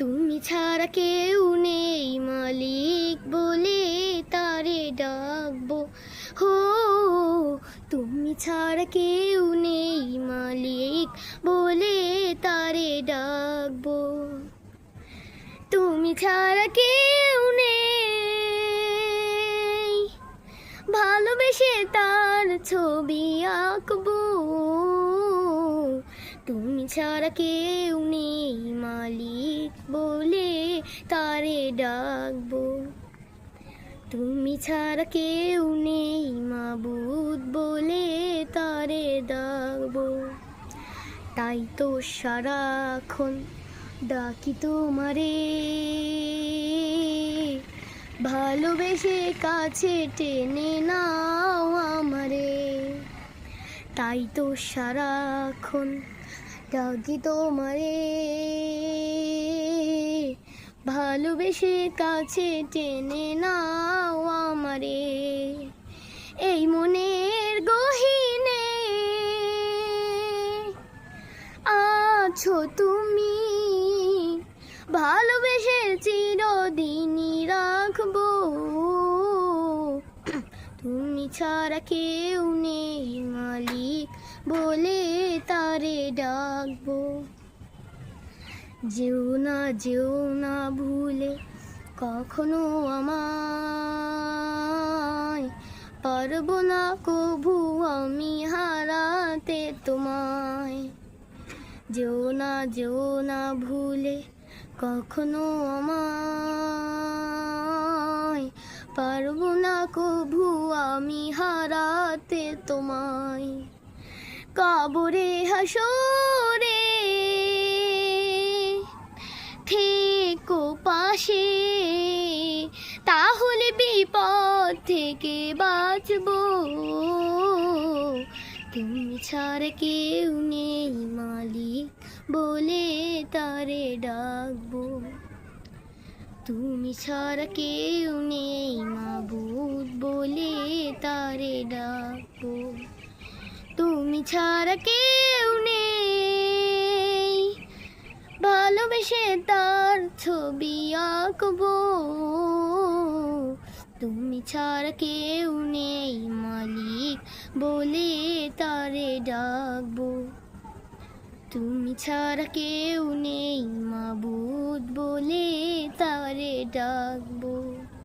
তুমি ছাড়া কেউ নেই মালিক বলে তারে ডাকবো। হো, তুমি ছাড়া কেউ নেই মালিক বলে তারে ডাকবো। তুমি ছাড়া কেউ নেই ভালোবেসে তার ছবি আঁকবো। তুমি ছাড়া কেউ নেই মালিক বলে তারে ডাকবো। তুমি ছাড়া কেউ নেই মাবুদ বলে তারে ডাকবো। তাই তো সারাক্ষণ ডাকি তোমারে, ভালোবেসে কাছে টেনে নাও আমারে। তাই তো সারাক্ষণ ডাকি তোমারে, ভালোবেসে কাছে টেনে নাও আমারে। এই মনের গহীনে আছো তুমি, ভালোবেসে চিরদিনই রাখবো। তুমি ছাড়া কেউ নেই মালিক বলে তারে ডাকবো। যেও না ভুলে কখনো আমায়, পারবো না কভু আমি হারাতে তোমায়। যেও না ভুলে কখনো আমায়, পারবো না কভু আমি হারাতে তোমায়। কবরে হাসরে থেকো পাশে, তাহলে বিপদ থেকে বাঁচবো। তুমি ছাড়া কেউ নেই মালিক বলে তারে ডাকবো। তুমি ছাড়া কেউ নেই মাবুদ বলে তারে ডাকবো। তুমি ছাড়া কেউ নেই ভালোবেসে তার ছবি আঁকবো। তুমি ছাড়া কেউ নেই মালিক বলে তারে ডাকবো। তুমি ছাড়া কেউ নেই মাবুদ বলে তারে ডাকবো।